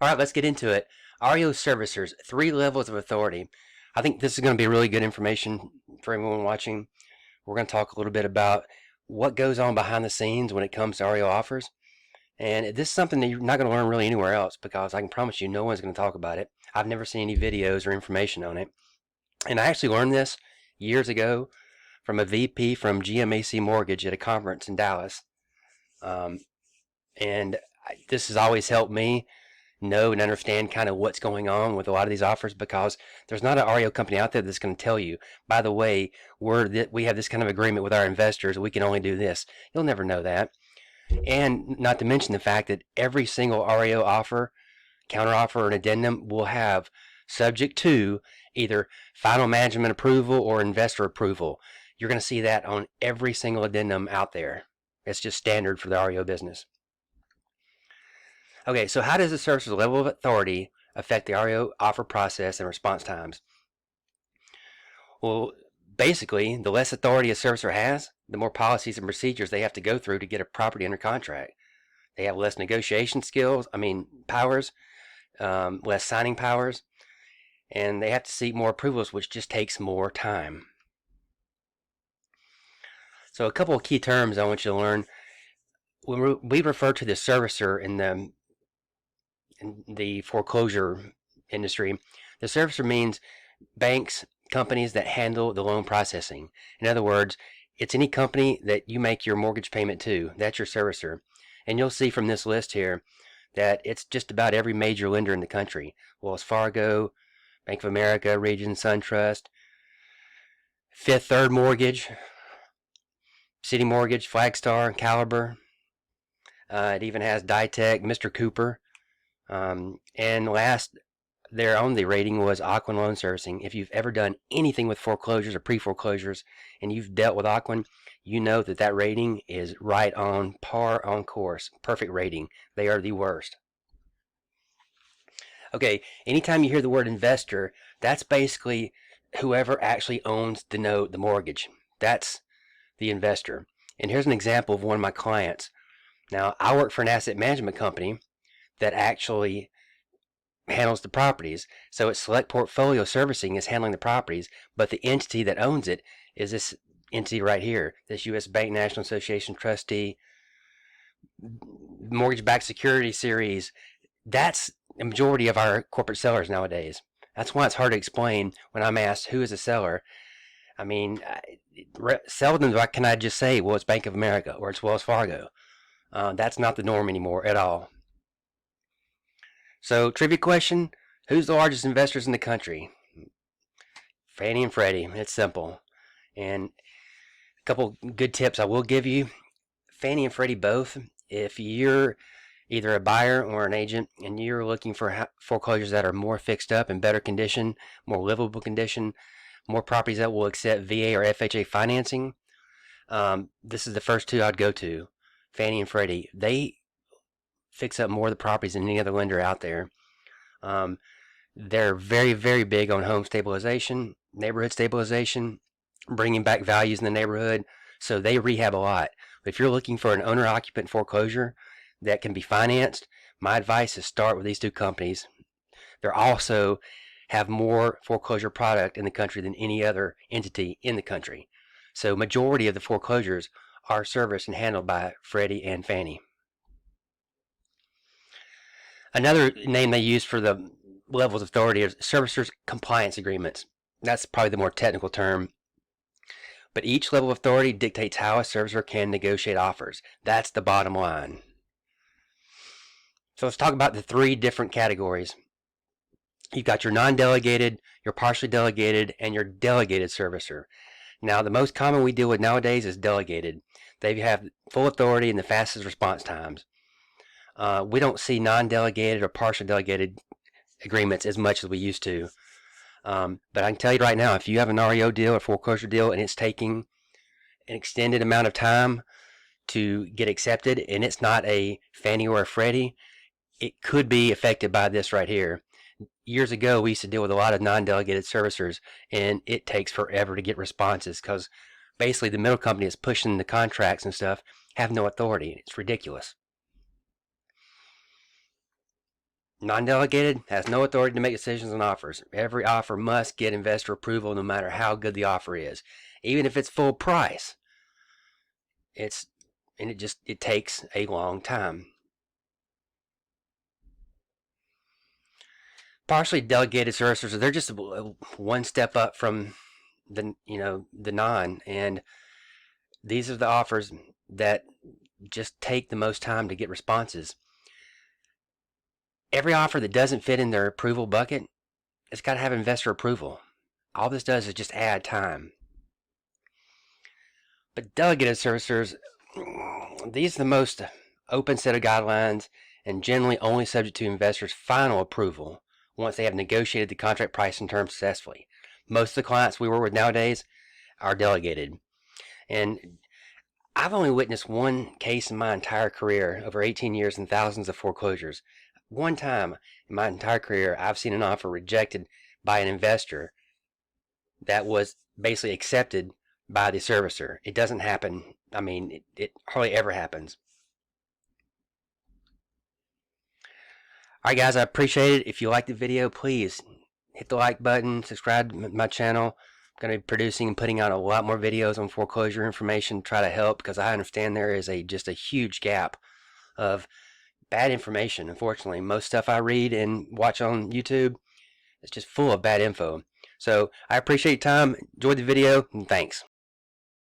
All right, let's get into it. REO servicers, 3 levels of authority. I think this is going to be really good information for everyone watching. We're going to talk a little bit about what goes on behind the scenes when it comes to REO offers. And this is something that you're not going to learn really anywhere else, because I can promise you no one's going to talk about it. I've never seen any videos or information on it. And I actually learned this years ago from a VP from GMAC Mortgage at a conference in Dallas. And this has always helped me know and understand kind of what's going on with a lot of these offers, because there's not an REO company out there that's going to tell you, by the way, we have this kind of agreement with our investors, we can only do this. You'll never know that. And not to mention the fact that every single REO offer, counteroffer, or an addendum will have subject to either final management approval or investor approval. You're going to see that on every single addendum out there. It's just standard for the REO business. Okay, so how does the servicer's level of authority affect the REO offer process and response times? Well, basically, the less authority a servicer has, the more policies and procedures they have to go through to get a property under contract. They have less negotiation powers, less signing powers, and they have to seek more approvals, which just takes more time. So a couple of key terms I want you to learn. When we refer to the servicer in the foreclosure industry, the servicer means banks, companies that handle the loan processing. In other words, it's any company that you make your mortgage payment to. That's your servicer. And you'll see from this list here that it's just about every major lender in the country. Wells Fargo, Bank of America, Regions, SunTrust, Fifth Third Mortgage, City Mortgage, Flagstar, Caliber. It even has Ditech, Mr. Cooper. And last there on the rating was Ocwen Loan Servicing. If you've ever done anything with foreclosures or pre-foreclosures and you've dealt with Ocwen, you know that that rating is right on par, on course. Perfect rating. They are the worst. Okay, anytime you hear the word investor, that's basically whoever actually owns the note, the mortgage. That's the investor. And here's an example of one of my clients. Now, I work for an asset management company that actually handles the properties. So it's Select Portfolio Servicing is handling the properties, but the entity that owns it is this entity right here, this U.S. Bank National Association trustee, mortgage-backed security series. That's the majority of our corporate sellers nowadays. That's why it's hard to explain when I'm asked who is a seller. I mean, seldom can I just say, well, it's Bank of America or it's Wells Fargo. That's not the norm anymore at all. So, trivia question, who's the largest investors in the country? Fannie and Freddie. It's simple. And a couple good tips I will give you. Fannie and Freddie both, if you're either a buyer or an agent and you're looking for foreclosures that are more fixed up, in better condition, more livable condition, more properties that will accept VA or FHA financing, this is the first two I'd go to. Fannie and Freddie. They fix up more of the properties than any other lender out there. They're very, very big on home stabilization, neighborhood stabilization, bringing back values in the neighborhood. So they rehab a lot. If you're looking for an owner-occupant foreclosure that can be financed, my advice is start with these two companies. They also have more foreclosure product in the country than any other entity in the country. So majority of the foreclosures are serviced and handled by Freddie and Fannie. Another name they use for the levels of authority is servicers compliance agreements. That's probably the more technical term. But each level of authority dictates how a servicer can negotiate offers. That's the bottom line. So let's talk about the 3 different categories. You've got your non-delegated, your partially delegated, and your delegated servicer. Now, the most common we deal with nowadays is delegated. They have full authority and the fastest response times. We don't see non-delegated or partially delegated agreements as much as we used to. But I can tell you right now, if you have an REO deal or foreclosure deal and it's taking an extended amount of time to get accepted and it's not a Fannie or a Freddie, it could be affected by this right here. Years ago, we used to deal with a lot of non-delegated servicers, and it takes forever to get responses because basically the middle company is pushing the contracts and stuff, have no authority. It's ridiculous. Non-delegated has no authority to make decisions on offers. Every offer must get investor approval no matter how good the offer is. Even if it's full price. It takes a long time. Partially delegated servicers, they're just one step up from the non, and these are the offers that just take the most time to get responses. Every offer that doesn't fit in their approval bucket, it's got to have investor approval. All this does is just add time. But delegated servicers, these are the most open set of guidelines and generally only subject to investors' final approval once they have negotiated the contract price and terms successfully. Most of the clients we work with nowadays are delegated. And I've only witnessed one case in my entire career, over 18 years and thousands of foreclosures. One time in my entire career, I've seen an offer rejected by an investor that was basically accepted by the servicer. It doesn't happen. I mean, it hardly ever happens. Alright guys, I appreciate it. If you liked the video, please hit the like button, subscribe to my channel. I'm going to be producing and putting out a lot more videos on foreclosure information to try to help, because I understand there is just a huge gap of bad information. Unfortunately, most stuff I read and watch on YouTube is just full of bad info. So I appreciate your time. Enjoy the video, and thanks.